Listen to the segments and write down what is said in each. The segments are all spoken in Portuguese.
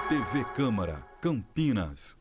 TV Câmara, Campinas.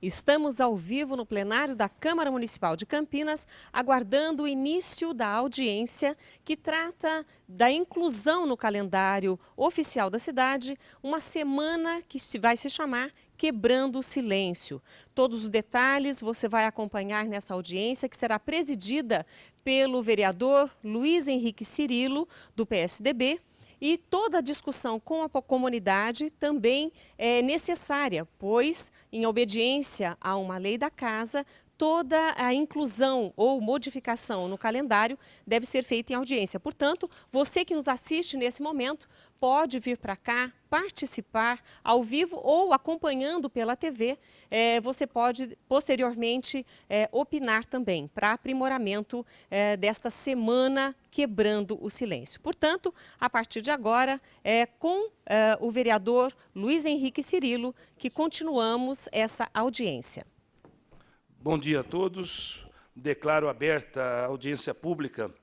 Estamos ao vivo no plenário da Câmara Municipal de Campinas, aguardando o início da audiência que trata da inclusão no calendário oficial da cidade, uma semana que vai se chamar Quebrando o Silêncio. Todos os detalhes você vai acompanhar nessa audiência, que será presidida pelo vereador Luiz Henrique Cirilo, do PSDB. E toda a discussão com a comunidade também é necessária, pois, em obediência a uma lei da casa, toda a inclusão ou modificação no calendário deve ser feita em audiência. Portanto, você que nos assiste nesse momento pode vir para cá, participar ao vivo ou acompanhando pela TV. Você pode, posteriormente, opinar também para aprimoramento desta semana Quebrando o Silêncio. Portanto, a partir de agora, com o vereador Luiz Henrique Cirilo, que continuamos essa audiência. Bom dia a todos. Declaro aberta a audiência pública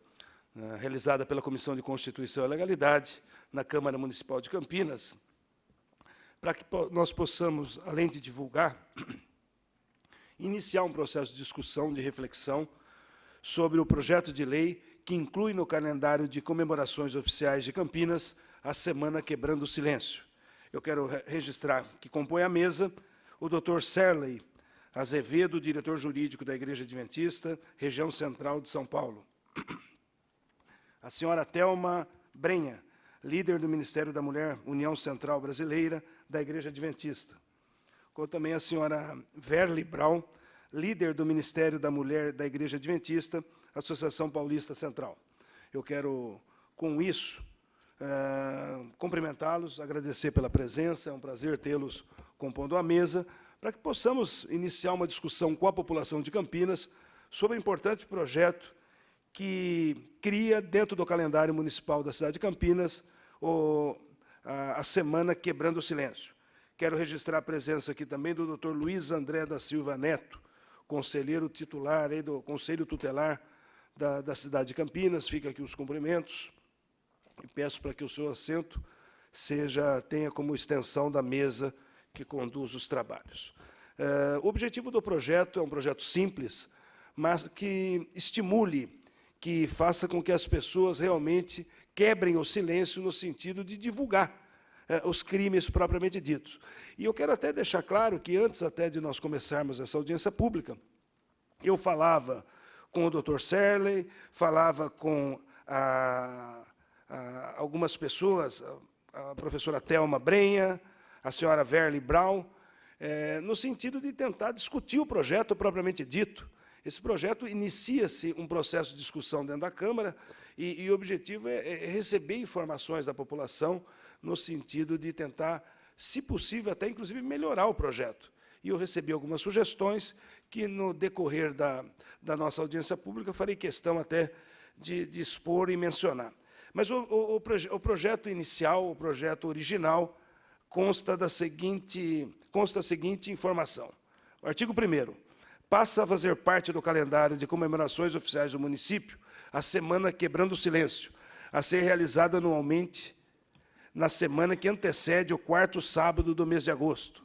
realizada pela Comissão de Constituição e Legalidade na Câmara Municipal de Campinas, para que nós possamos, além de divulgar, iniciar um processo de discussão, de reflexão sobre o projeto de lei que inclui no calendário de comemorações oficiais de Campinas a Semana Quebrando o Silêncio. Eu quero registrar que compõe a mesa o Dr. Serley Azevedo, diretor jurídico da Igreja Adventista, região central de São Paulo. A senhora Thelma Brenha, líder do Ministério da Mulher, União Central Brasileira, da Igreja Adventista. Como também a senhora Verly Brown, líder do Ministério da Mulher da Igreja Adventista, Associação Paulista Central. Eu quero, com isso, cumprimentá-los, agradecer pela presença, é um prazer tê-los compondo a mesa, para que possamos iniciar uma discussão com a população de Campinas sobre o importante projeto que cria, dentro do calendário municipal da cidade de Campinas, a Semana Quebrando o Silêncio. Quero registrar a presença aqui também do Dr. Luiz André da Silva Neto, conselheiro titular aí do Conselho Tutelar da cidade de Campinas. Fica aqui os cumprimentos e peço para que o seu assento tenha como extensão da mesa que conduz os trabalhos. O objetivo do projeto é um projeto simples, mas que estimule, que faça com que as pessoas realmente quebrem o silêncio no sentido de divulgar os crimes propriamente ditos. E eu quero até deixar claro que, antes até de nós começarmos essa audiência pública, eu falava com o Dr. Serley, falava com algumas pessoas, a professora Thelma Brenha, a senhora Verly Brown, no sentido de tentar discutir o projeto propriamente dito. Esse projeto inicia-se um processo de discussão dentro da Câmara e o objetivo é receber informações da população no sentido de tentar, se possível, até inclusive melhorar o projeto. E eu recebi algumas sugestões que, no decorrer da nossa audiência pública, farei questão até de expor e mencionar. Mas o projeto inicial, o projeto original, consta a seguinte informação. O artigo 1º. Passa a fazer parte do calendário de comemorações oficiais do município a Semana Quebrando o Silêncio, a ser realizada anualmente na semana que antecede o 4º sábado do mês de agosto.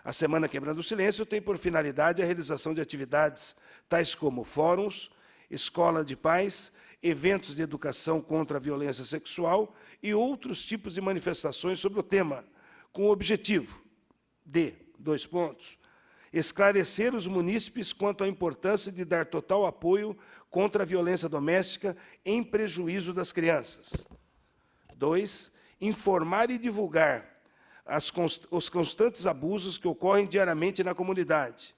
A Semana Quebrando o Silêncio tem por finalidade a realização de atividades tais como fóruns, escola de paz, eventos de educação contra a violência sexual e outros tipos de manifestações sobre o tema, com o objetivo de, esclarecer os munícipes quanto à importância de dar total apoio contra a violência doméstica em prejuízo das crianças. 2, informar e divulgar os constantes abusos que ocorrem diariamente na comunidade.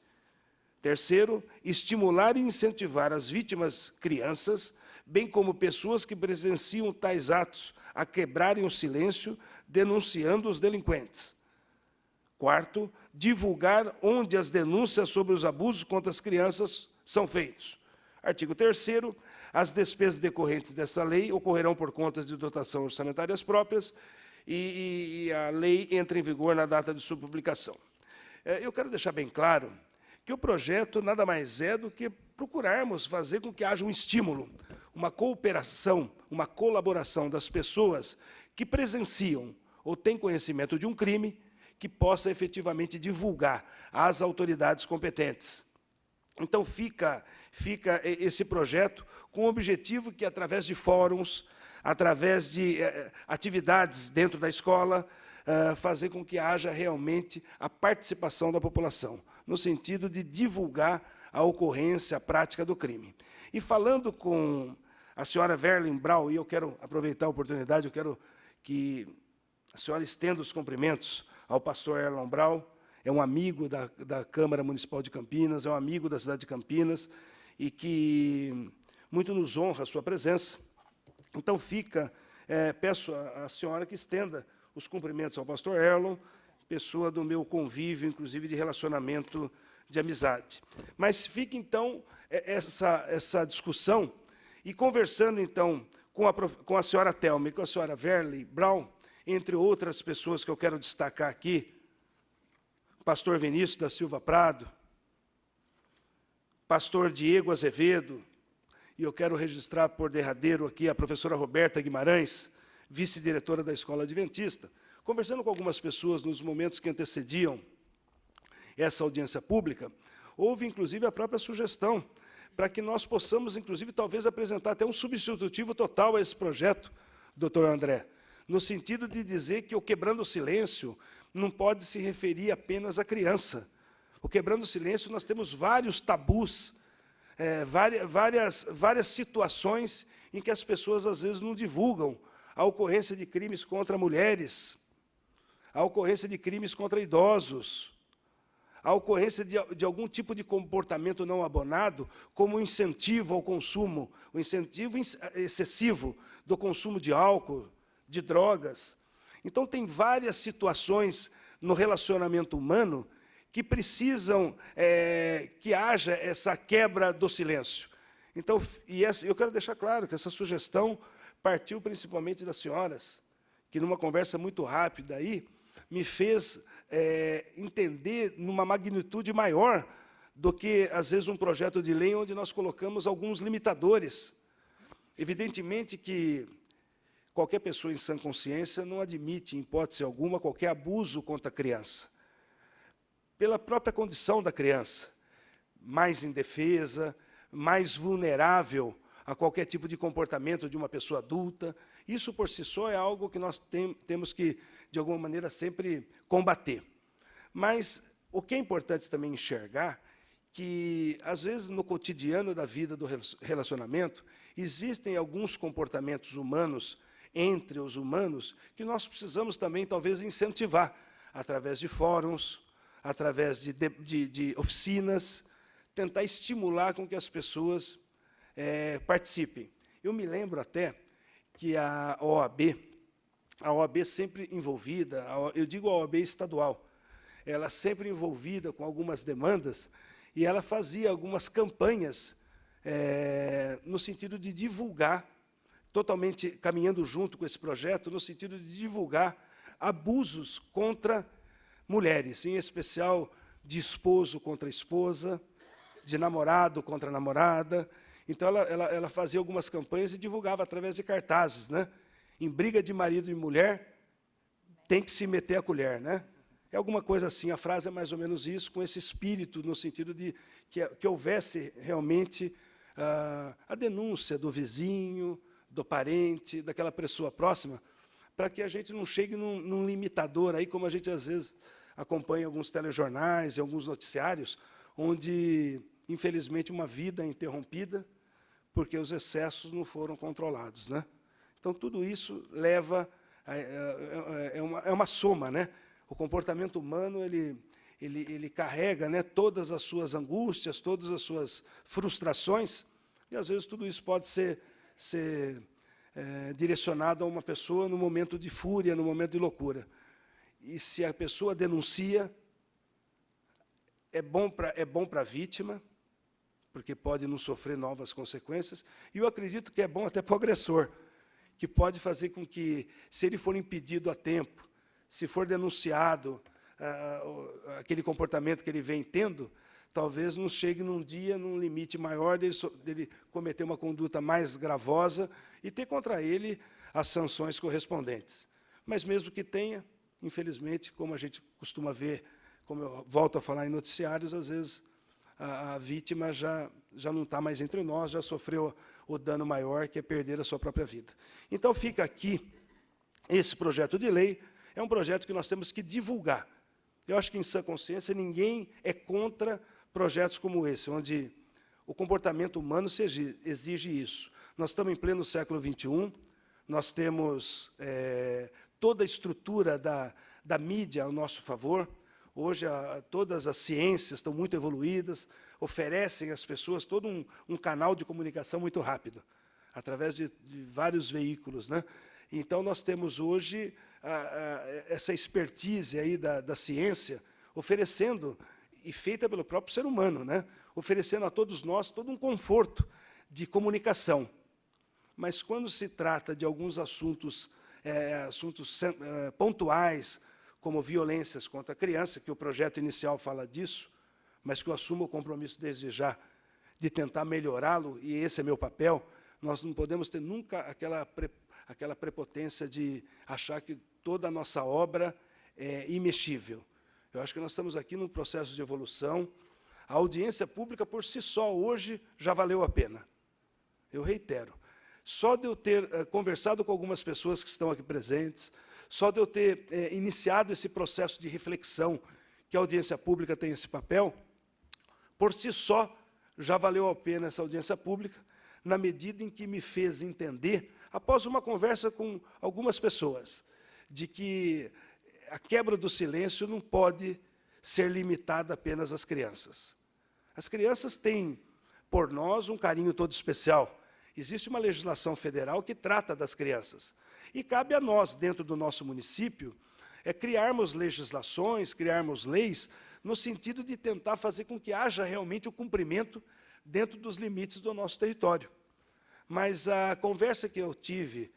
3º, estimular e incentivar as vítimas crianças, bem como pessoas que presenciam tais atos, a quebrarem o silêncio, denunciando os delinquentes. 4º, divulgar onde as denúncias sobre os abusos contra as crianças são feitos. Artigo 3º, as despesas decorrentes dessa lei ocorrerão por contas de dotação orçamentárias próprias e a lei entra em vigor na data de sua publicação. Eu quero deixar bem claro que o projeto nada mais é do que procurarmos fazer com que haja um estímulo, uma cooperação, uma colaboração das pessoas que presenciam ou têm conhecimento de um crime que possa efetivamente divulgar às autoridades competentes. Então, fica esse projeto com o objetivo que, através de fóruns, através de atividades dentro da escola, fazer com que haja realmente a participação da população, no sentido de divulgar a ocorrência, a prática do crime. E falando com a senhora Verlin Brau, e eu quero aproveitar a oportunidade, eu quero que a senhora estenda os cumprimentos ao pastor Erlon Brau, é um amigo da Câmara Municipal de Campinas, é um amigo da cidade de Campinas, e que muito nos honra a sua presença. Então, peço à senhora que estenda os cumprimentos ao pastor Erlon, pessoa do meu convívio, inclusive de relacionamento de amizade. Mas fica, então, essa discussão, e conversando, então, com a senhora Thelma e com a senhora Verlin Brau, entre outras pessoas que eu quero destacar aqui, pastor Vinícius da Silva Prado, pastor Diego Azevedo, e eu quero registrar por derradeiro aqui a professora Roberta Guimarães, vice-diretora da Escola Adventista, conversando com algumas pessoas nos momentos que antecediam essa audiência pública, houve, inclusive, a própria sugestão para que nós possamos, inclusive, talvez apresentar até um substitutivo total a esse projeto, doutor André, no sentido de dizer que o Quebrando o Silêncio não pode se referir apenas à criança. O Quebrando o Silêncio, nós temos vários tabus, várias situações em que as pessoas, às vezes, não divulgam a ocorrência de crimes contra mulheres, a ocorrência de crimes contra idosos, a ocorrência de algum tipo de comportamento não abonado, como o incentivo ao consumo, o incentivo excessivo do consumo de álcool, de drogas. Então, tem várias situações no relacionamento humano que precisam que haja essa quebra do silêncio. Então, eu quero deixar claro que essa sugestão partiu principalmente das senhoras, que, numa conversa muito rápida aí, me fez entender numa magnitude maior do que, às vezes, um projeto de lei onde nós colocamos alguns limitadores. Evidentemente que qualquer pessoa em sã consciência não admite, em hipótese alguma, qualquer abuso contra a criança. Pela própria condição da criança, mais indefesa, mais vulnerável a qualquer tipo de comportamento de uma pessoa adulta, isso por si só é algo que nós temos que, de alguma maneira, sempre combater. Mas o que é importante também enxergar, que, às vezes, no cotidiano da vida do relacionamento, existem alguns comportamentos humanos, entre os humanos, que nós precisamos também, talvez, incentivar, através de fóruns, através de oficinas, tentar estimular com que as pessoas participem. Eu me lembro até que a OAB sempre envolvida, eu digo a OAB estadual, ela sempre envolvida com algumas demandas, e ela fazia algumas campanhas no sentido de divulgar, totalmente caminhando junto com esse projeto, no sentido de divulgar abusos contra mulheres, em especial de esposo contra esposa, de namorado contra namorada. Então, ela fazia algumas campanhas e divulgava através de cartazes, né? Em briga de marido e mulher, tem que se meter a colher, né? É alguma coisa assim, a frase é mais ou menos isso, com esse espírito, no sentido de que houvesse realmente a denúncia do vizinho, do parente, daquela pessoa próxima, para que a gente não chegue num limitador, aí, como a gente, às vezes, acompanha alguns telejornais e alguns noticiários, onde, infelizmente, uma vida é interrompida porque os excessos não foram controlados, né? Então, tudo isso leva é uma soma, né? O comportamento humano ele carrega, né, todas as suas angústias, todas as suas frustrações, e às vezes tudo isso pode ser direcionado a uma pessoa no momento de fúria, no momento de loucura. E se a pessoa denuncia, é bom para a vítima, porque pode não sofrer novas consequências, e eu acredito que é bom até para o agressor, que pode fazer com que, se ele for impedido a tempo, se for denunciado aquele comportamento que ele vem tendo, talvez não chegue num dia, num limite maior dele cometer uma conduta mais gravosa e ter contra ele as sanções correspondentes. Mas mesmo que tenha, infelizmente, como a gente costuma ver, como eu volto a falar em noticiários, às vezes a vítima já não está mais entre nós, já sofreu o dano maior, que é perder a sua própria vida. Então, fica aqui, esse projeto de lei é um projeto que nós temos que divulgar. Eu acho que, em sã consciência, ninguém é contra projetos como esse, onde o comportamento humano exige isso. Nós estamos em pleno século XXI, nós temos toda a estrutura da mídia ao nosso favor. Hoje, todas as ciências estão muito evoluídas, oferecem às pessoas todo um canal de comunicação muito rápido, através de vários veículos, né? Então, nós temos hoje essa expertise aí da ciência oferecendo, e feita pelo próprio ser humano, né? Oferecendo a todos nós todo um conforto de comunicação. Mas, quando se trata de alguns assuntos pontuais, como violências contra a criança, que o projeto inicial fala disso, mas que eu assumo o compromisso desde já de tentar melhorá-lo, e esse é meu papel, nós não podemos ter nunca aquela prepotência de achar que toda a nossa obra é imexível. Eu acho que nós estamos aqui num processo de evolução. A audiência pública, por si só, hoje, já valeu a pena. Eu reitero. Só de eu ter conversado com algumas pessoas que estão aqui presentes, só de eu ter iniciado esse processo de reflexão, que a audiência pública tem esse papel, por si só, já valeu a pena essa audiência pública, na medida em que me fez entender, após uma conversa com algumas pessoas, de que a quebra do silêncio não pode ser limitada apenas às crianças. As crianças têm, por nós, um carinho todo especial. Existe uma legislação federal que trata das crianças. E cabe a nós, dentro do nosso município, criarmos legislações, criarmos leis, no sentido de tentar fazer com que haja realmente o cumprimento dentro dos limites do nosso território. Mas a conversa que eu tive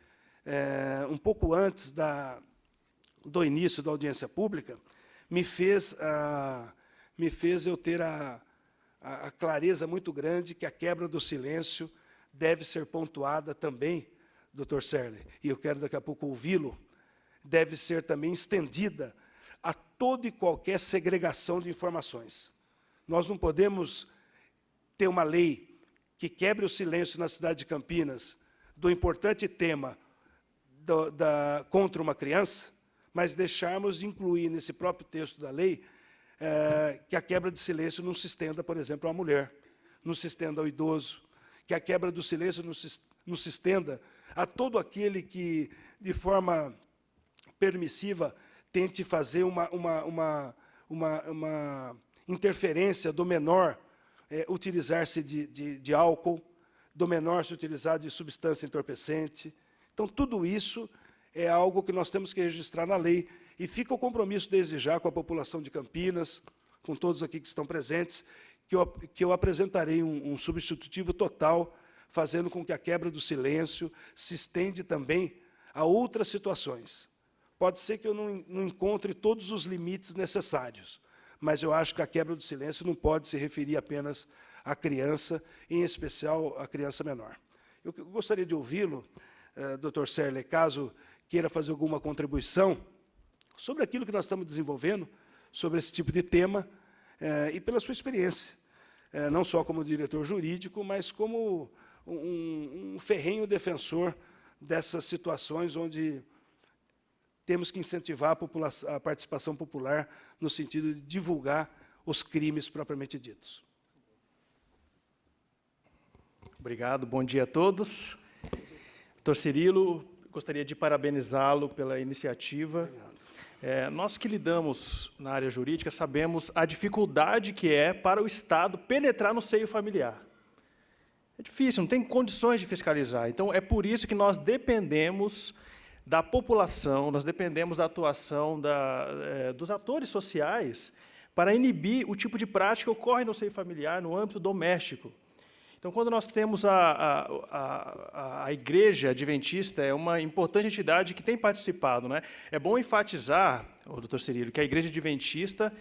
um pouco antes do início da audiência pública me fez eu ter a clareza muito grande que a quebra do silêncio deve ser pontuada também, Dr. Serle, e eu quero daqui a pouco ouvi-lo, deve ser também estendida a toda e qualquer segregação de informações. Nós não podemos ter uma lei que quebre o silêncio na cidade de Campinas do importante tema contra uma criança, mas deixarmos de incluir nesse próprio texto da lei que a quebra de silêncio não se estenda, por exemplo, à mulher, não se estenda ao idoso, que a quebra do silêncio não se estenda a todo aquele que, de forma permissiva, tente fazer uma interferência do menor utilizar-se de álcool, do menor se utilizar de substância entorpecente. Então, tudo isso é algo que nós temos que registrar na lei, e fica o compromisso desde já com a população de Campinas, com todos aqui que estão presentes, que eu apresentarei um substitutivo total, fazendo com que a quebra do silêncio se estende também a outras situações. Pode ser que eu não encontre todos os limites necessários, mas eu acho que a quebra do silêncio não pode se referir apenas à criança, em especial à criança menor. Eu gostaria de ouvi-lo, Dr. Serle, caso queira fazer alguma contribuição sobre aquilo que nós estamos desenvolvendo, sobre esse tipo de tema, e pela sua experiência, não só como diretor jurídico, mas como um ferrenho defensor dessas situações onde temos que incentivar a participação popular no sentido de divulgar os crimes propriamente ditos. Obrigado, bom dia a todos. Dr. Cirilo, gostaria de parabenizá-lo pela iniciativa. Nós que lidamos na área jurídica sabemos a dificuldade que é para o Estado penetrar no seio familiar. É difícil, não tem condições de fiscalizar. Então, é por isso que nós dependemos da população, nós dependemos da atuação dos atores sociais para inibir o tipo de prática que ocorre no seio familiar, no âmbito doméstico. Então, quando nós temos a Igreja Adventista, é uma importante entidade que tem participado, né? É bom enfatizar, doutor Cirilo, que a Igreja Adventista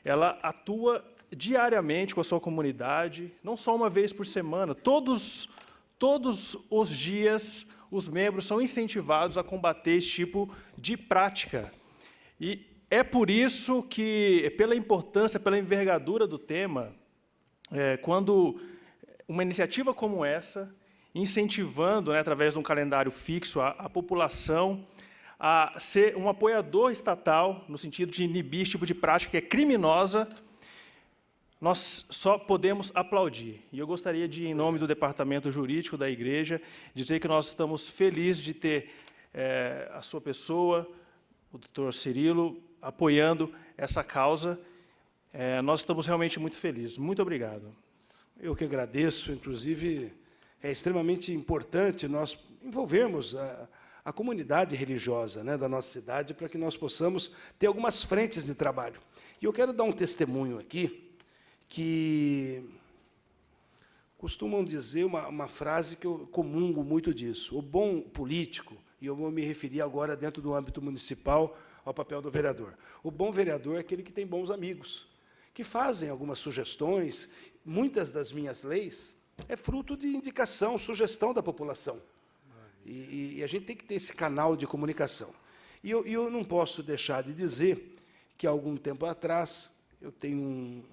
ela atua diariamente com a sua comunidade, não só uma vez por semana, todos os dias os membros são incentivados a combater esse tipo de prática. E é por isso que, pela importância, pela envergadura do tema, quando uma iniciativa como essa, incentivando, né, através de um calendário fixo, a população a ser um apoiador estatal, no sentido de inibir esse tipo de prática que é criminosa, nós só podemos aplaudir. E eu gostaria de, em nome do Departamento Jurídico da Igreja, dizer que nós estamos felizes de ter a sua pessoa, o doutor Cirilo, apoiando essa causa. Nós estamos realmente muito felizes. Muito obrigado. Eu que agradeço, inclusive, é extremamente importante nós envolvermos a comunidade religiosa, né, da nossa cidade, para que nós possamos ter algumas frentes de trabalho. E eu quero dar um testemunho aqui, que costumam dizer uma frase que eu comungo muito disso. O bom político, e eu vou me referir agora dentro do âmbito municipal ao papel do vereador. O bom vereador é aquele que tem bons amigos, que fazem algumas sugestões. Muitas das minhas leis é fruto de indicação, sugestão da população. E a gente tem que ter esse canal de comunicação. E eu não posso deixar de dizer que, há algum tempo atrás, eu tenho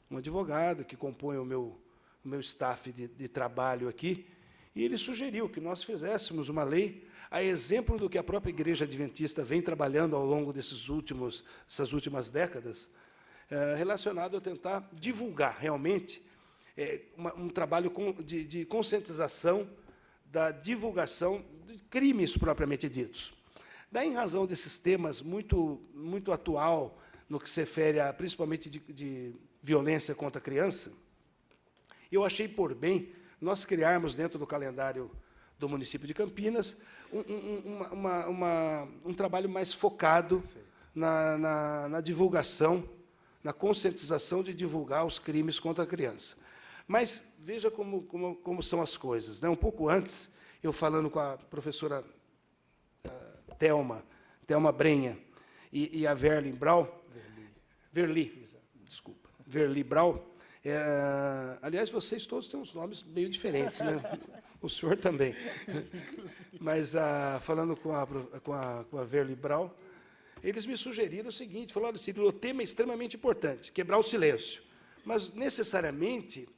um advogado que compõe o meu staff de trabalho aqui, e ele sugeriu que nós fizéssemos uma lei, a exemplo do que a própria Igreja Adventista vem trabalhando ao longo dessas últimas décadas, relacionado a tentar divulgar realmente um trabalho de conscientização da divulgação de crimes propriamente ditos. Daí, em razão desses temas muito atual, no que se refere a, principalmente de violência contra a criança, eu achei por bem nós criarmos, dentro do calendário do município de Campinas, um trabalho mais focado na divulgação, na conscientização de divulgar os crimes contra a criança. Mas veja como são as coisas, né? Um pouco antes, eu falando com a professora Thelma Brenha e a Verli Brau, aliás, vocês todos têm uns nomes meio diferentes, né? O senhor também. Mas, falando com a Verli Brau, eles me sugeriram o seguinte, falaram assim, o tema é extremamente importante, quebrar o silêncio. Mas, necessariamente,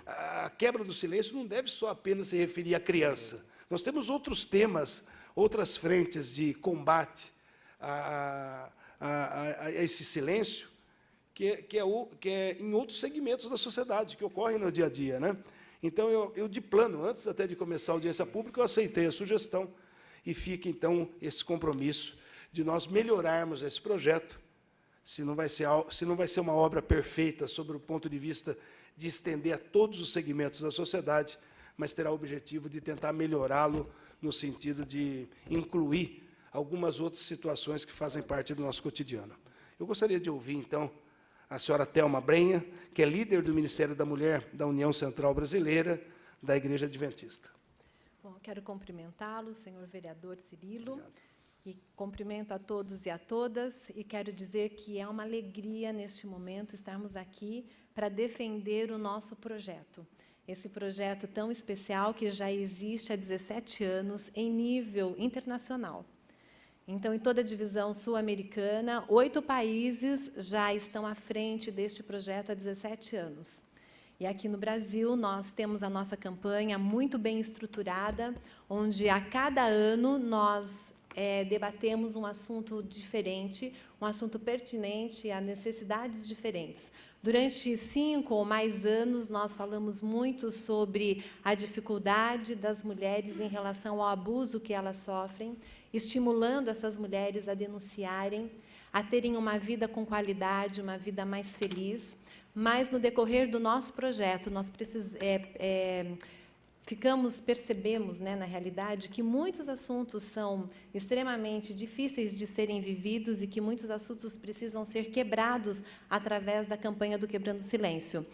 a quebra do silêncio não deve só apenas se referir à criança. Nós temos outros temas, outras frentes de combate a esse silêncio, que é em outros segmentos da sociedade, que ocorrem no dia a dia, né? Então, eu de plano, antes até de começar a audiência pública, eu aceitei a sugestão, e fica, então, esse compromisso de nós melhorarmos esse projeto, se não vai ser uma obra perfeita sob o ponto de vista de estender a todos os segmentos da sociedade, mas terá o objetivo de tentar melhorá-lo no sentido de incluir algumas outras situações que fazem parte do nosso cotidiano. Eu gostaria de ouvir, então, a senhora Thelma Brenha, que é líder do Ministério da Mulher da União Central Brasileira da Igreja Adventista. Bom, quero cumprimentá-lo, senhor vereador Cirilo. Obrigado. E cumprimento a todos e a todas, e quero dizer que é uma alegria, neste momento, estarmos aqui para defender o nosso projeto. Esse projeto tão especial que já existe há 17 anos em nível internacional. Então, em toda a divisão sul-americana, 8 países já estão à frente deste projeto há 17 anos. E aqui no Brasil, nós temos a nossa campanha muito bem estruturada, onde a cada ano nós debatemos um assunto diferente, um assunto pertinente a necessidades diferentes. Durante 5 ou mais anos, nós falamos muito sobre a dificuldade das mulheres em relação ao abuso que elas sofrem, estimulando essas mulheres a denunciarem, a terem uma vida com qualidade, uma vida mais feliz. Mas, no decorrer do nosso projeto, nós percebemos, né, na realidade, que muitos assuntos são extremamente difíceis de serem vividos e que muitos assuntos precisam ser quebrados através da campanha do Quebrando o Silêncio.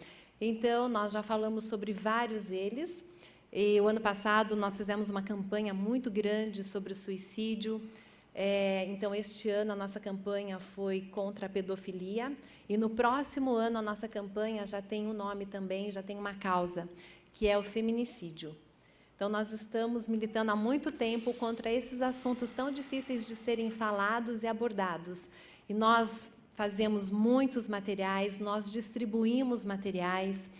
Então, nós já falamos sobre vários deles. E o ano passado nós fizemos uma campanha muito grande sobre o suicídio. Então, este ano a nossa campanha foi contra a pedofilia. E no próximo ano a nossa campanha já tem um nome também, já tem uma causa, que é o feminicídio. Então, nós estamos militando há muito tempo contra esses assuntos tão difíceis de serem falados e abordados. E nós fazemos muitos materiais, nós distribuímos materiais,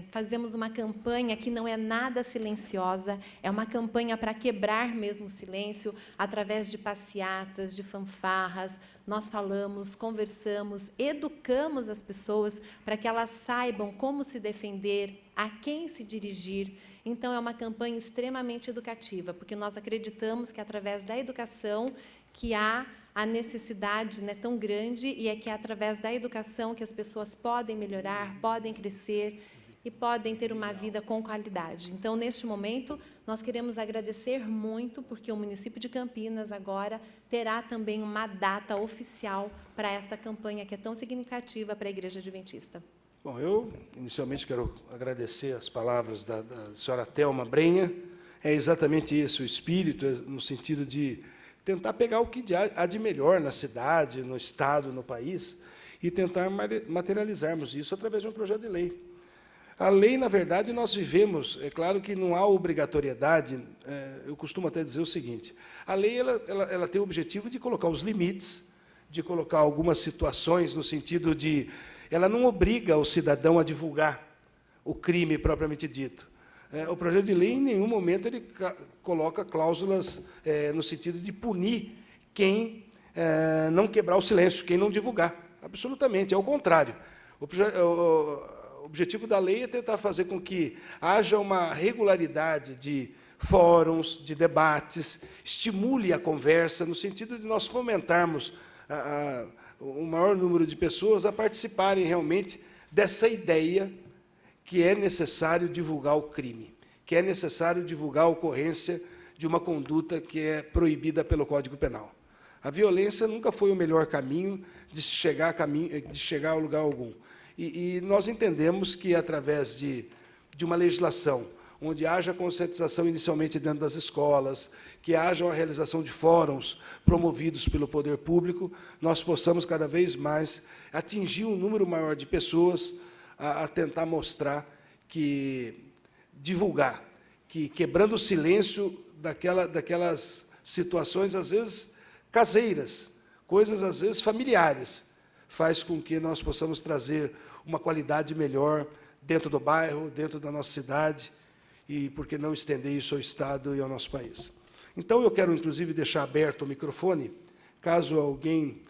fazemos uma campanha que não é nada silenciosa, é uma campanha para quebrar mesmo o silêncio, através de passeatas, de fanfarras. Nós falamos, conversamos, educamos as pessoas para que elas saibam como se defender, a quem se dirigir. Então, é uma campanha extremamente educativa, porque nós acreditamos que, através da educação, que há a necessidade, né, tão grande, e é que é através da educação que as pessoas podem melhorar, podem crescer e podem ter uma vida com qualidade. Então, neste momento, nós queremos agradecer muito, porque o município de Campinas agora terá também uma data oficial para esta campanha que é tão significativa para a Igreja Adventista. Bom, eu inicialmente quero agradecer as palavras da senhora Thelma Brenha. É exatamente isso, o espírito, no sentido de tentar pegar o que há de melhor na cidade, no estado, no país, e tentar materializarmos isso através de um projeto de lei. A lei, na verdade, nós vivemos, é claro que não há obrigatoriedade, eu costumo até dizer o seguinte, a lei ela tem o objetivo de colocar os limites, de colocar algumas situações no sentido de, ela não obriga o cidadão a divulgar o crime propriamente dito. O projeto de lei, em nenhum momento, ele coloca cláusulas no sentido de punir quem não quebrar o silêncio, quem não divulgar. Absolutamente, é o contrário. O objetivo da lei é tentar fazer com que haja uma regularidade de fóruns, de debates, estimule a conversa, no sentido de nós fomentarmos o maior número de pessoas a participarem realmente dessa ideia que é necessário divulgar o crime, que é necessário divulgar a ocorrência de uma conduta que é proibida pelo Código Penal. A violência nunca foi o melhor caminho de chegar a lugar algum. E nós entendemos que, através de uma legislação onde haja conscientização inicialmente dentro das escolas, que haja a realização de fóruns promovidos pelo poder público, nós possamos cada vez mais atingir um número maior de pessoas a tentar mostrar que, divulgar, que quebrando o silêncio daquelas situações, às vezes, caseiras, coisas, às vezes, familiares, faz com que nós possamos trazer uma qualidade melhor dentro do bairro, dentro da nossa cidade, e por que não estender isso ao Estado e ao nosso país. Então, eu quero, inclusive, deixar aberto o microfone, caso alguém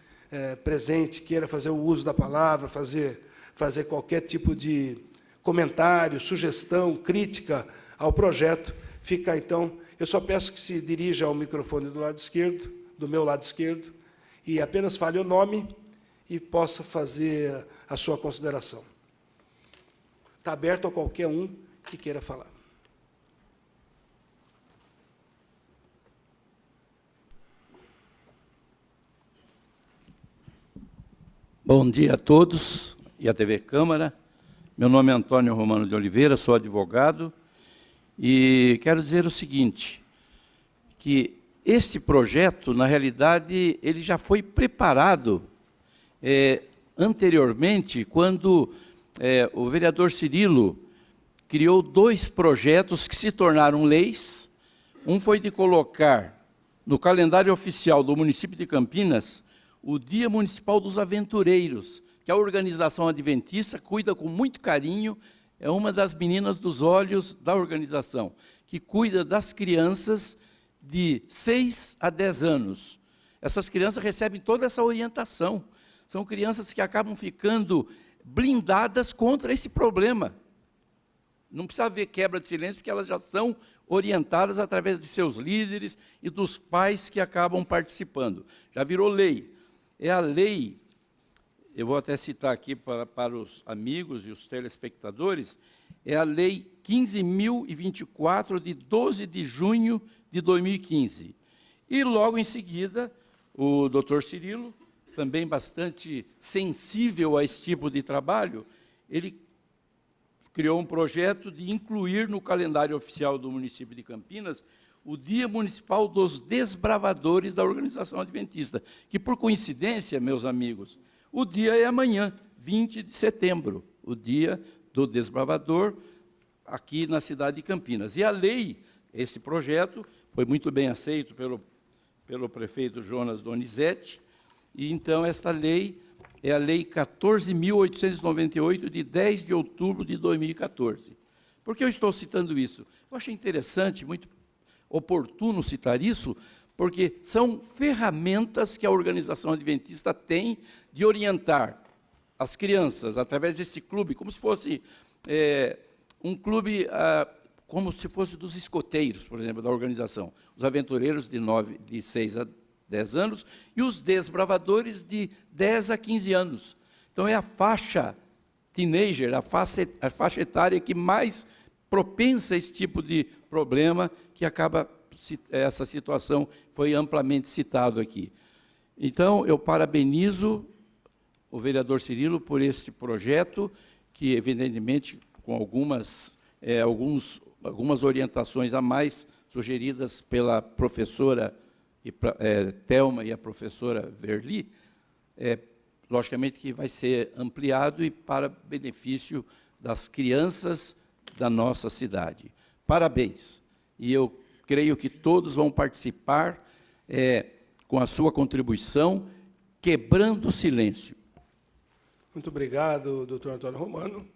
presente queira fazer o uso da palavra, fazer qualquer tipo de comentário, sugestão, crítica ao projeto, fica, então, eu só peço que se dirija ao microfone do lado esquerdo, do meu lado esquerdo, e apenas fale o nome e possa fazer a sua consideração. Está aberto a qualquer um que queira falar. Bom dia a todos e à TV Câmara. Meu nome é Antônio Romano de Oliveira, sou advogado, e quero dizer o seguinte, que este projeto, na realidade, ele já foi preparado anteriormente, quando o vereador Cirilo criou 2 projetos que se tornaram leis. Um foi de colocar no calendário oficial do município de Campinas o Dia Municipal dos Aventureiros, que a organização adventista cuida com muito carinho, é uma das meninas dos olhos da organização, que cuida das crianças de 6 a 10 anos. Essas crianças recebem toda essa orientação. São crianças que acabam ficando blindadas contra esse problema. Não precisa haver quebra de silêncio, porque elas já são orientadas através de seus líderes e dos pais que acabam participando. Já virou lei. É a lei, eu vou até citar aqui para os amigos e os telespectadores, é a Lei 15.024, de 12 de junho de 2015. E, logo em seguida, o doutor Cirilo, também bastante sensível a esse tipo de trabalho, ele criou um projeto de incluir no calendário oficial do município de Campinas o Dia Municipal dos Desbravadores da Organização Adventista, que, por coincidência, meus amigos, o dia é amanhã, 20 de setembro, o Dia do Desbravador aqui na cidade de Campinas. E a lei, esse projeto, foi muito bem aceito pelo prefeito Jonas Donizete, e então esta lei é a Lei 14.898, de 10 de outubro de 2014. Por que eu estou citando isso? Eu achei interessante, muito oportuno citar isso, porque são ferramentas que a organização adventista tem de orientar as crianças, através desse clube, como se fosse um clube, como se fosse dos escoteiros, por exemplo, da organização. Os aventureiros de 6 a 10 anos e os desbravadores de 10 a 15 anos. Então, é a faixa teenager, a faixa etária que mais propensa a esse tipo de problema, que acaba, essa situação foi amplamente citado aqui. Então, eu parabenizo o vereador Cirilo por este projeto, que, evidentemente, com algumas orientações a mais sugeridas pela professora Thelma e a professora Verli, logicamente que vai ser ampliado e para benefício das crianças da nossa cidade. Parabéns. E eu creio que todos vão participar com a sua contribuição, quebrando o silêncio. Muito obrigado, doutor Antônio Romano.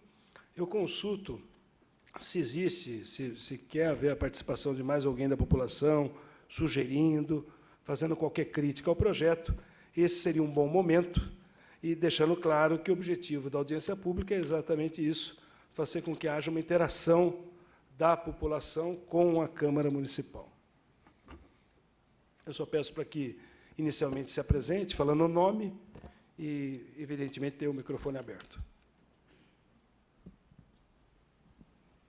Eu consulto se existe, se quer haver a participação de mais alguém da população, sugerindo, fazendo qualquer crítica ao projeto. Esse seria um bom momento, e deixando claro que o objetivo da audiência pública é exatamente isso, fazer com que haja uma interação da população com a Câmara Municipal. Eu só peço para que, inicialmente, se apresente, falando o nome e, evidentemente, ter o microfone aberto.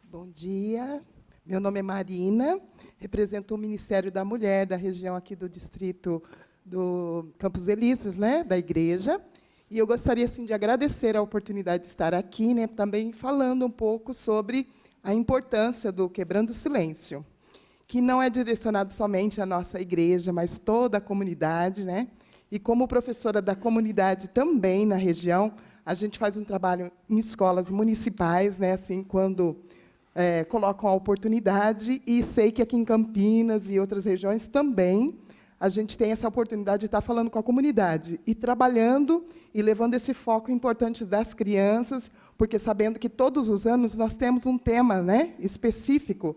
Bom dia, meu nome é Marina, represento o Ministério da Mulher da região aqui do distrito do Campos Elíseos, né, da igreja, e eu gostaria assim, de agradecer a oportunidade de estar aqui, né, também falando um pouco sobre a importância do Quebrando o Silêncio, que não é direcionado somente à nossa igreja, mas toda a comunidade, né, e como professora da comunidade também na região, a gente faz um trabalho em escolas municipais, né, assim, quando colocam a oportunidade, e sei que aqui em Campinas e outras regiões também a gente tem essa oportunidade de estar falando com a comunidade e trabalhando e levando esse foco importante das crianças, porque sabendo que todos os anos nós temos um tema, né, específico,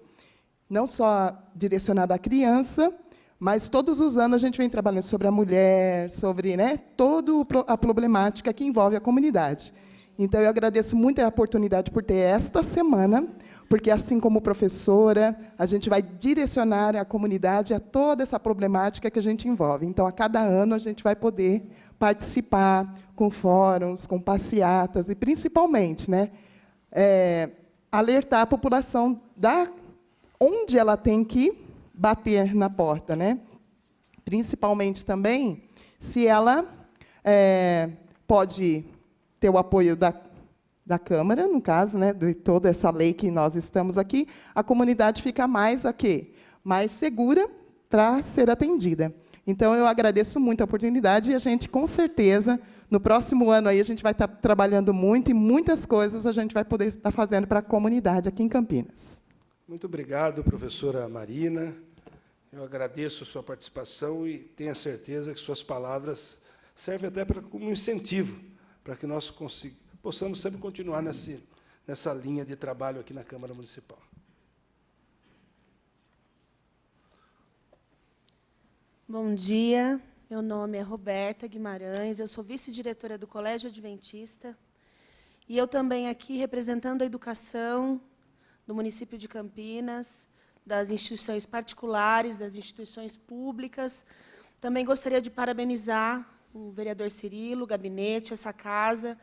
não só direcionado à criança, mas todos os anos a gente vem trabalhando sobre a mulher, sobre, né, toda a problemática que envolve a comunidade. Então, eu agradeço muito a oportunidade por ter esta semana, porque, assim como professora, a gente vai direcionar a comunidade a toda essa problemática que a gente envolve. Então, a cada ano, a gente vai poder participar com fóruns, com passeatas, e, principalmente, né, alertar a população onde ela tem que bater na porta, né? Principalmente, também, se ela pode ter o apoio da Câmara, no caso, né, de toda essa lei que nós estamos aqui, a comunidade fica mais mais segura para ser atendida. Então, eu agradeço muito a oportunidade, e a gente, com certeza, no próximo ano aí, a gente vai estar trabalhando muito, e muitas coisas a gente vai poder estar fazendo para a comunidade aqui em Campinas. Muito obrigado, professora Marina. Eu agradeço a sua participação e tenho a certeza que suas palavras servem até como um incentivo para que nós possamos sempre continuar nessa linha de trabalho aqui na Câmara Municipal. Bom dia, meu nome é Roberta Guimarães, eu sou vice-diretora do Colégio Adventista, e eu também aqui representando a educação do município de Campinas, das instituições particulares, das instituições públicas. Também gostaria de parabenizar o vereador Cirilo, o gabinete, essa casa,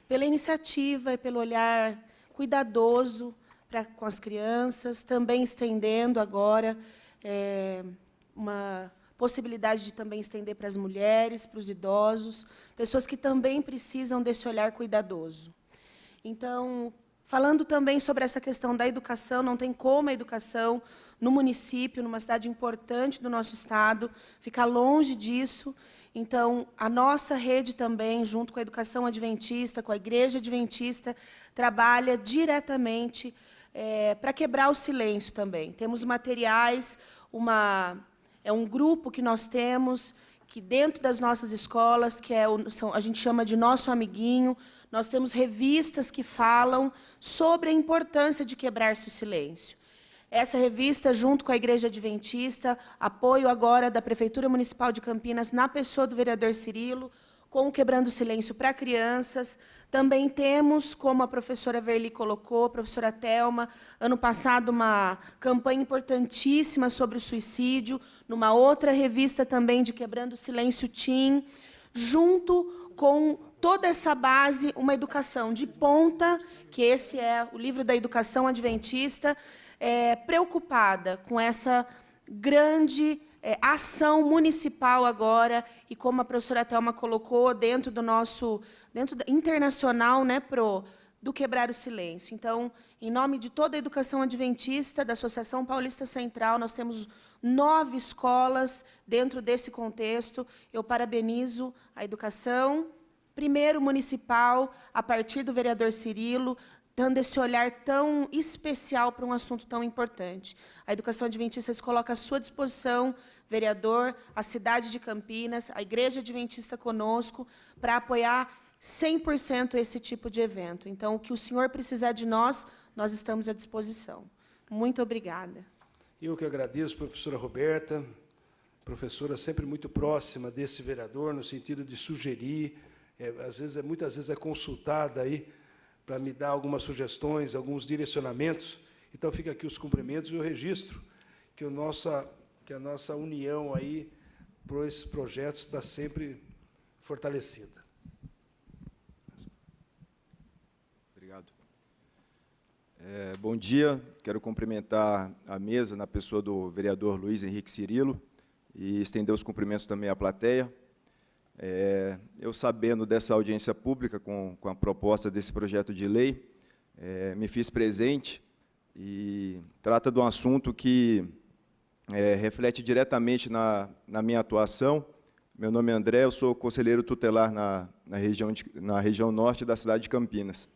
pela iniciativa e pelo olhar cuidadoso com as crianças, também estendendo agora uma possibilidade de também estender para as mulheres, para os idosos, pessoas que também precisam desse olhar cuidadoso. Então, falando também sobre essa questão da educação, não tem como a educação no município, numa cidade importante do nosso estado, ficar longe disso. Então, a nossa rede também, junto com a educação adventista, com a igreja adventista, trabalha diretamente para quebrar o silêncio também. Temos materiais, é um grupo que nós temos, que dentro das nossas escolas, que a gente chama de Nosso Amiguinho, nós temos revistas que falam sobre a importância de quebrar-se o silêncio. Essa revista, junto com a Igreja Adventista, apoio agora da Prefeitura Municipal de Campinas, na pessoa do vereador Cirilo, com o Quebrando o Silêncio para Crianças. Também temos, como a professora Verli colocou, a professora Thelma, ano passado, uma campanha importantíssima sobre o suicídio, numa outra revista também de Quebrando o Silêncio Teen, junto com toda essa base, uma educação de ponta, que esse é o livro da educação adventista, preocupada com essa grande ação municipal agora, e como a professora Thelma colocou, dentro internacional, né, do quebrar o silêncio. Então, em nome de toda a educação adventista, da Associação Paulista Central, nós temos 9 escolas dentro desse contexto. Eu parabenizo a educação, primeiro municipal, a partir do vereador Cirilo, dando esse olhar tão especial para um assunto tão importante. A educação adventista se coloca à sua disposição, vereador, a cidade de Campinas, a Igreja Adventista conosco, para apoiar 100% esse tipo de evento. Então, o que o senhor precisar de nós, nós estamos à disposição. Muito obrigada. Eu que agradeço, professora Roberta, professora sempre muito próxima desse vereador, no sentido de sugerir, muitas vezes é consultada aí, para me dar algumas sugestões, alguns direcionamentos. Então, fica aqui os cumprimentos e o registro que a nossa união aí por esses projetos está sempre fortalecida. Obrigado. Bom dia. Quero cumprimentar a mesa na pessoa do vereador Luiz Henrique Cirilo e estender os cumprimentos também à plateia. Eu, sabendo dessa audiência pública com a proposta desse projeto de lei, me fiz presente e trata de um assunto que reflete diretamente na minha atuação. Meu nome é André, eu sou conselheiro tutelar na região norte da cidade de Campinas.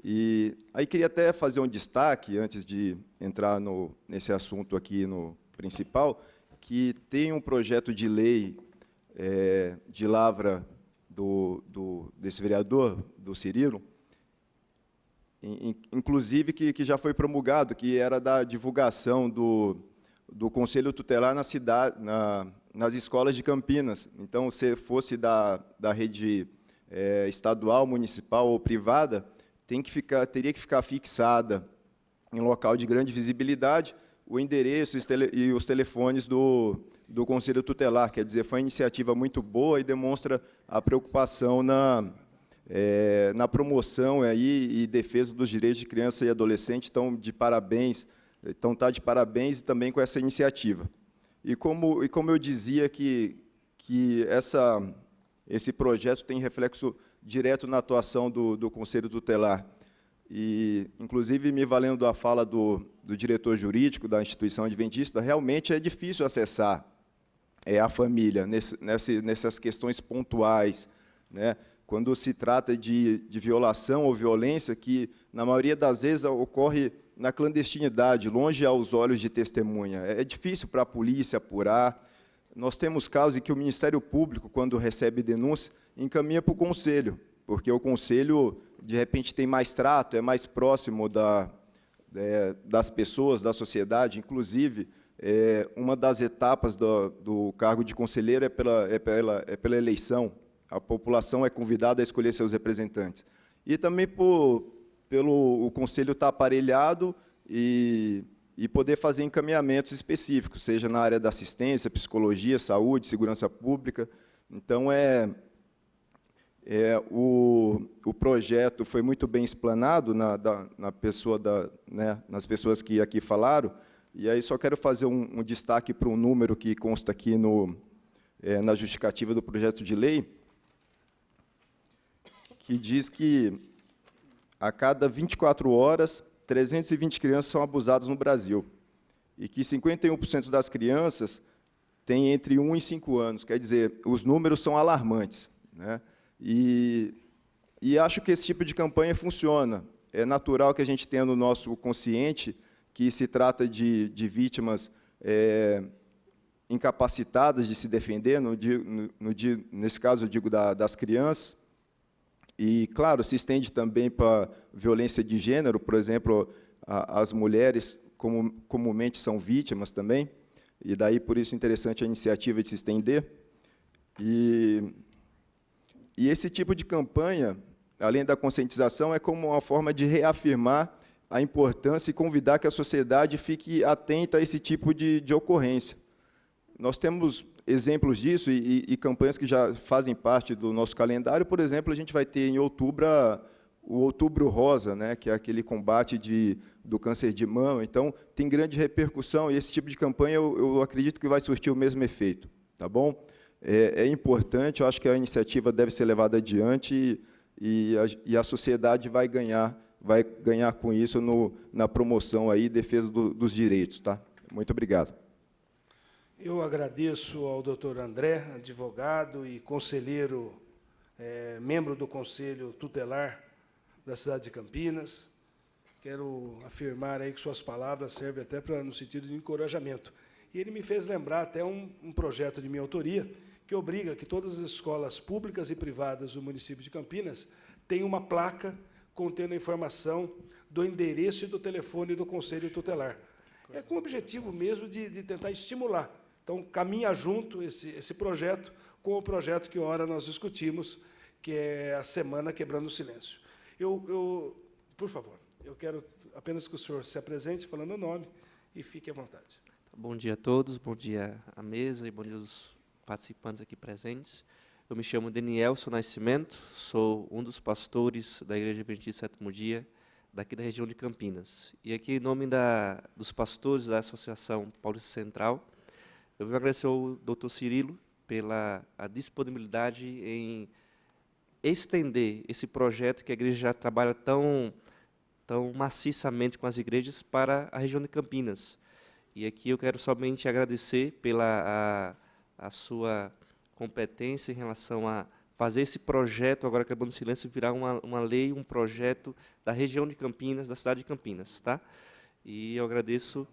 E aí queria até fazer um destaque, antes de entrar nesse assunto aqui no principal, que tem um projeto de lei de lavra desse vereador, do Cirilo, inclusive que já foi promulgado, que era da divulgação do Conselho Tutelar nas escolas de Campinas. Então, se fosse da rede estadual, municipal ou privada, teria que ficar fixada em local de grande visibilidade o endereço e os telefones do Conselho Tutelar. Quer dizer, foi uma iniciativa muito boa e demonstra a preocupação na promoção e defesa dos direitos de criança e adolescente. Então, de parabéns e também com essa iniciativa. E como eu dizia que esse projeto tem reflexo direto na atuação do Conselho Tutelar. E, inclusive, me valendo da fala do diretor jurídico da instituição adventista, realmente é difícil acessar a família nessas questões pontuais, né? Quando se trata de violação ou violência, que, na maioria das vezes, ocorre na clandestinidade, longe aos olhos de testemunha. É difícil para a polícia apurar. Nós temos casos em que o Ministério Público, quando recebe denúncia, encaminha para o Conselho, porque o Conselho, de repente, tem mais trato, é mais próximo das pessoas, da sociedade. Inclusive, uma das etapas do cargo de conselheiro é pela eleição. A população é convidada a escolher seus representantes. E também pelo o Conselho estar aparelhado e poder fazer encaminhamentos específicos, seja na área da assistência, psicologia, saúde, segurança pública. Então, o projeto foi muito bem explanado nas pessoas que aqui falaram, e aí só quero fazer um destaque para um número que consta aqui na justificativa do projeto de lei, que diz que a cada 24 horas, 320 crianças são abusadas no Brasil, e que 51% das crianças têm entre 1 e 5 anos. Quer dizer, os números são alarmantes, né? E acho que esse tipo de campanha funciona. é natural que a gente tenha no nosso consciente que se trata de vítimas incapacitadas de se defender, nesse caso eu digo das crianças, e, claro, se estende também para violência de gênero, por exemplo, as mulheres comumente são vítimas também, e daí por isso é interessante a iniciativa de se estender. E esse tipo de campanha, além da conscientização, é como uma forma de reafirmar a importância e convidar que a sociedade fique atenta a esse tipo de ocorrência. Nós temos exemplos disso e campanhas que já fazem parte do nosso calendário. Por exemplo, a gente vai ter em outubro o Outubro Rosa, né, que é aquele combate do câncer de mama. Então, tem grande repercussão, e esse tipo de campanha eu acredito que vai surtir o mesmo efeito. Tá bom? É importante, eu acho que a iniciativa deve ser levada adiante e a sociedade vai ganhar com isso na promoção e defesa dos direitos. Tá? Muito obrigado. Eu agradeço ao doutor André, advogado e conselheiro, membro do Conselho Tutelar da cidade de Campinas. Quero afirmar aí que suas palavras servem até no sentido de encorajamento. E ele me fez lembrar até um projeto de minha autoria, que obriga que todas as escolas públicas e privadas do município de Campinas tenham uma placa contendo a informação do endereço e do telefone do Conselho Tutelar. É com o objetivo mesmo de tentar estimular. Então, caminha junto esse projeto com o projeto que ora nós discutimos, que é a Semana Quebrando o Silêncio. Por favor, eu quero apenas que o senhor se apresente falando o nome e fique à vontade. Bom dia a todos, bom dia à mesa e bom dia aos participantes aqui presentes. Eu me chamo Denielson Nascimento, sou um dos pastores da Igreja Adventista Sétimo Dia, daqui da região de Campinas. E aqui, em nome dos pastores da Associação Paulista Central, eu vou agradecer ao Dr. Cirilo pela disponibilidade em estender esse projeto que a igreja já trabalha tão maciçamente com as igrejas para a região de Campinas. E aqui eu quero somente agradecer pela a sua competência em relação a fazer esse projeto, agora Quebrando o Silêncio, virar uma lei, um projeto da região de Campinas, da cidade de Campinas. Tá? E eu agradeço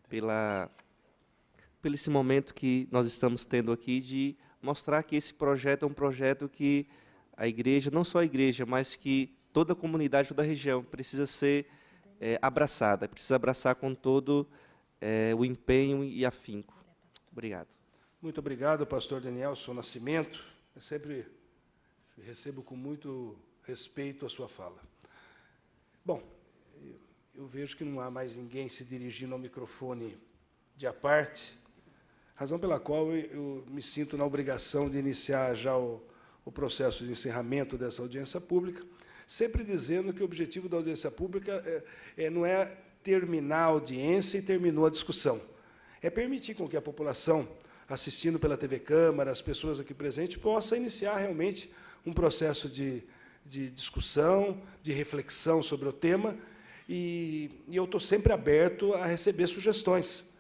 pelo esse momento que nós estamos tendo aqui de mostrar que esse projeto é um projeto que a igreja, não só a igreja, mas que toda a comunidade, toda a região precisa ser abraçada, precisa abraçar com todo o empenho e afinco. Obrigado. Muito obrigado, pastor Denielson Nascimento. Eu sempre recebo com muito respeito a sua fala. Bom, eu vejo que não há mais ninguém se dirigindo ao microfone de à parte, razão pela qual eu me sinto na obrigação de iniciar já o processo de encerramento dessa audiência pública, sempre dizendo que o objetivo da audiência pública não é terminar a audiência e terminou a discussão, é permitir com que a população, assistindo pela TV Câmara, as pessoas aqui presentes, possa iniciar realmente um processo de discussão, de reflexão sobre o tema, e eu estou sempre aberto a receber sugestões.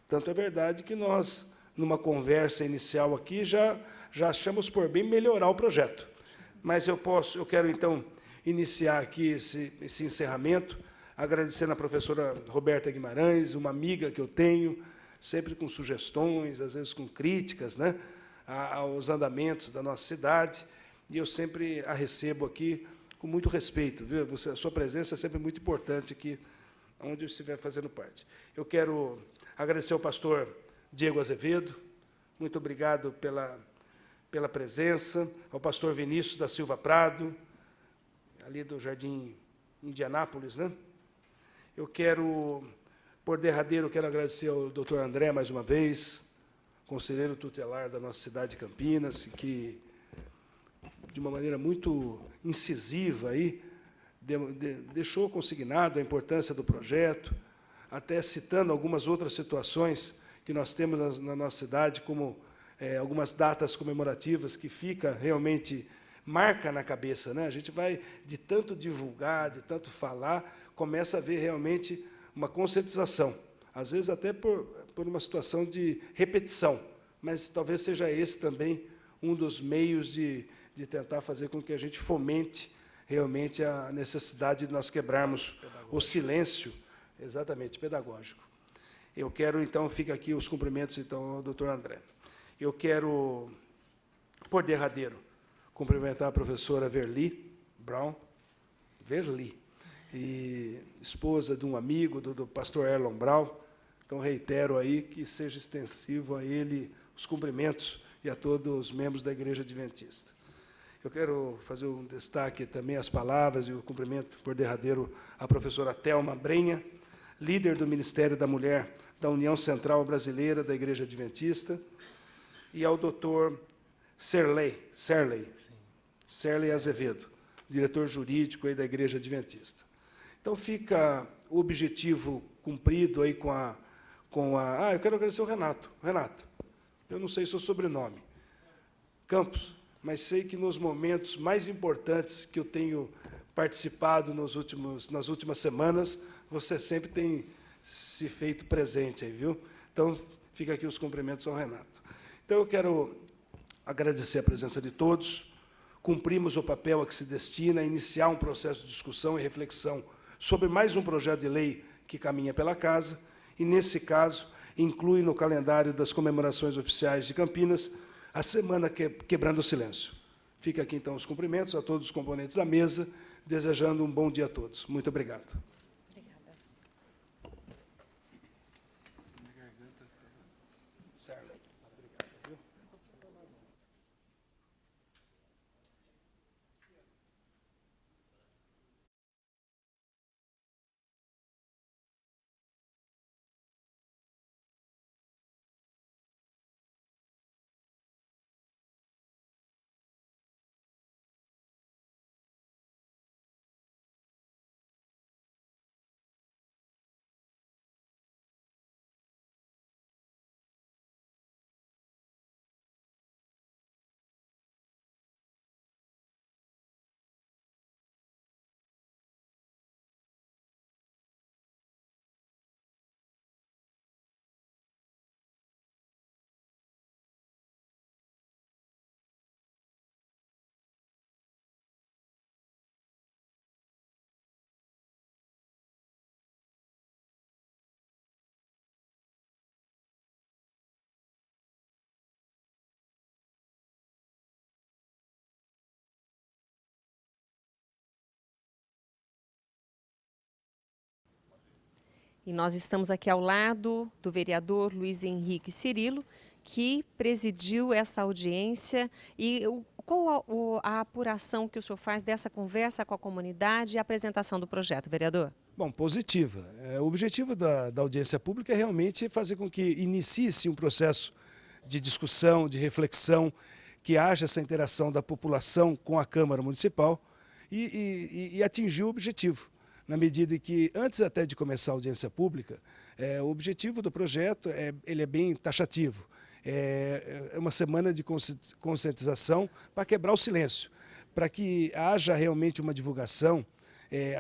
Tanto é verdade que nós, numa conversa inicial aqui, já achamos por bem melhorar o projeto. Mas eu quero, então, iniciar aqui esse encerramento, agradecendo a professora Roberta Guimarães, uma amiga que eu tenho, sempre com sugestões, às vezes com críticas, né, aos andamentos da nossa cidade, e eu sempre a recebo aqui com muito respeito. Viu? A sua presença é sempre muito importante aqui, onde eu estiver fazendo parte. Eu quero agradecer ao pastor Diego Azevedo, muito obrigado pela presença, ao pastor Vinícius da Silva Prado, ali do Jardim Indianápolis, né? Eu quero, por derradeiro, quero agradecer ao doutor André, mais uma vez, conselheiro tutelar da nossa cidade de Campinas, que, de uma maneira muito incisiva, deixou consignado a importância do projeto, até citando algumas outras situações que nós temos na nossa cidade, como algumas datas comemorativas que realmente marca na cabeça, né? A gente vai, de tanto divulgar, de tanto falar, começa a ver realmente uma conscientização, às vezes até por uma situação de repetição, mas talvez seja esse também um dos meios de tentar fazer com que a gente fomente realmente a necessidade de nós quebrarmos o silêncio, exatamente, pedagógico. Eu quero, então, fica aqui os cumprimentos, então, ao doutor André. Eu quero, por derradeiro, cumprimentar a professora Verli Brown, e esposa de um amigo, do pastor Erlon Brown. Então, reitero aí que seja extensivo a ele os cumprimentos e a todos os membros da Igreja Adventista. Eu quero fazer um destaque também às palavras e o cumprimento por derradeiro à professora Thelma Brenha, líder do Ministério da Mulher da União Central Brasileira da Igreja Adventista, e ao doutor Serley Azevedo, diretor jurídico aí da Igreja Adventista. Então, fica o objetivo cumprido aí com a... eu quero agradecer o Renato. Renato, eu não sei seu sobrenome, Campos, mas sei que nos momentos mais importantes que eu tenho participado nas últimas semanas, você sempre tem se feito presente aí, viu? Então, fica aqui os cumprimentos ao Renato. Então, eu quero agradecer a presença de todos. Cumprimos o papel a que se destina a iniciar um processo de discussão e reflexão sobre mais um projeto de lei que caminha pela casa, e, nesse caso, inclui no calendário das comemorações oficiais de Campinas a Semana Quebrando o Silêncio. Fica aqui, então, os cumprimentos a todos os componentes da mesa, desejando um bom dia a todos. Muito obrigado. E nós estamos aqui ao lado do vereador Luiz Henrique Cirilo, que presidiu essa audiência. E qual a apuração que o senhor faz dessa conversa com a comunidade e a apresentação do projeto, vereador? Bom, positiva. O objetivo da audiência pública é realmente fazer com que inicie-se um processo de discussão, de reflexão, que haja essa interação da população com a Câmara Municipal e atingir o objetivo. Na medida em que, antes até de começar a audiência pública, o objetivo do projeto ele é bem taxativo. É uma semana de conscientização para quebrar o silêncio, para que haja realmente uma divulgação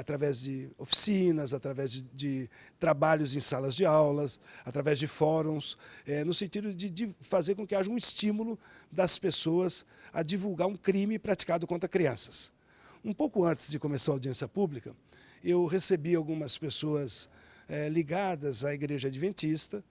através de oficinas, através de trabalhos em salas de aulas, através de fóruns, no sentido de fazer com que haja um estímulo das pessoas a divulgar um crime praticado contra crianças. Um pouco antes de começar a audiência pública, eu recebi algumas pessoas ligadas à Igreja Adventista,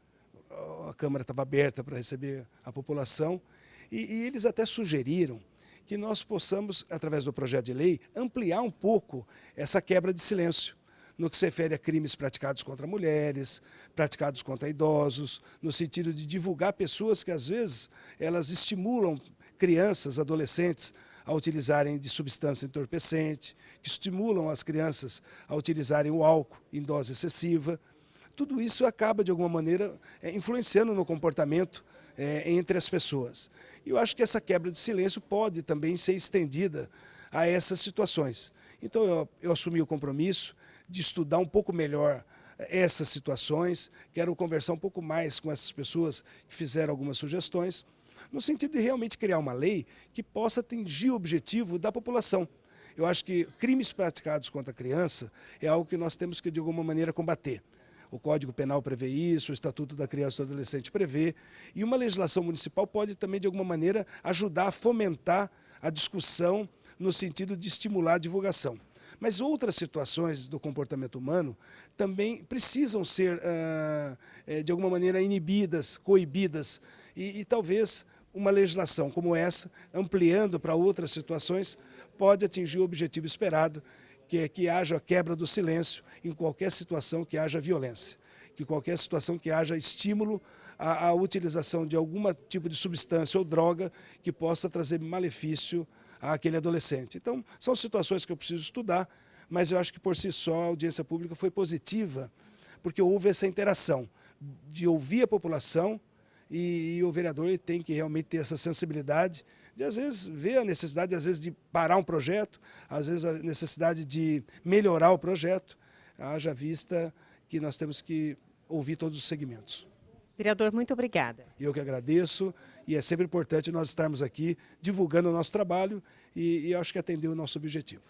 a Câmara estava aberta para receber a população, e eles até sugeriram que nós possamos, através do projeto de lei, ampliar um pouco essa quebra de silêncio, no que se refere a crimes praticados contra mulheres, praticados contra idosos, no sentido de divulgar pessoas que, às vezes, elas estimulam crianças, adolescentes, a utilizarem de substância entorpecente, que estimulam as crianças a utilizarem o álcool em dose excessiva. Tudo isso acaba, de alguma maneira, influenciando no comportamento entre as pessoas. E eu acho que essa quebra de silêncio pode também ser estendida a essas situações. Então, eu assumi o compromisso de estudar um pouco melhor essas situações, quero conversar um pouco mais com essas pessoas que fizeram algumas sugestões, no sentido de realmente criar uma lei que possa atingir o objetivo da população. Eu acho que crimes praticados contra a criança é algo que nós temos que, de alguma maneira, combater. O Código Penal prevê isso, o Estatuto da Criança e do Adolescente prevê, e uma legislação municipal pode também, de alguma maneira, ajudar a fomentar a discussão no sentido de estimular a divulgação. Mas outras situações do comportamento humano também precisam ser, de alguma maneira, inibidas, coibidas, e talvez uma legislação como essa, ampliando para outras situações, pode atingir o objetivo esperado, que é que haja quebra do silêncio em qualquer situação que haja violência, que qualquer situação que haja estímulo à utilização de algum tipo de substância ou droga que possa trazer malefício àquele adolescente. Então, são situações que eu preciso estudar, mas eu acho que por si só a audiência pública foi positiva, porque houve essa interação de ouvir a população e o vereador ele tem que realmente ter essa sensibilidade de, às vezes, ver a necessidade, às vezes, de parar um projeto, às vezes, a necessidade de melhorar o projeto, haja vista que nós temos que ouvir todos os segmentos. Vereador, muito obrigada. Eu que agradeço, e é sempre importante nós estarmos aqui divulgando o nosso trabalho e acho que atendeu o nosso objetivo.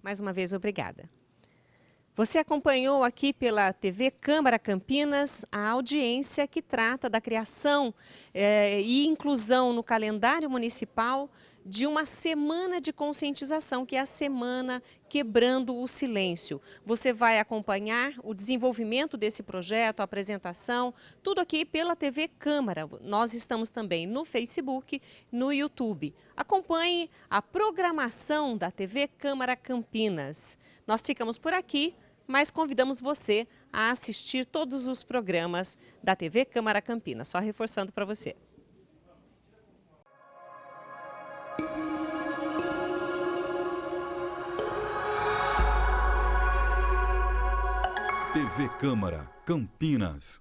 Mais uma vez, obrigada. Você acompanhou aqui pela TV Câmara Campinas a audiência que trata da criação e inclusão no calendário municipal de uma semana de conscientização, que é a Semana Quebrando o Silêncio. Você vai acompanhar o desenvolvimento desse projeto, a apresentação, tudo aqui pela TV Câmara. Nós estamos também no Facebook, no YouTube. Acompanhe a programação da TV Câmara Campinas. Nós ficamos por aqui, mas convidamos você a assistir todos os programas da TV Câmara Campinas. Só reforçando para você. TV Câmara Campinas.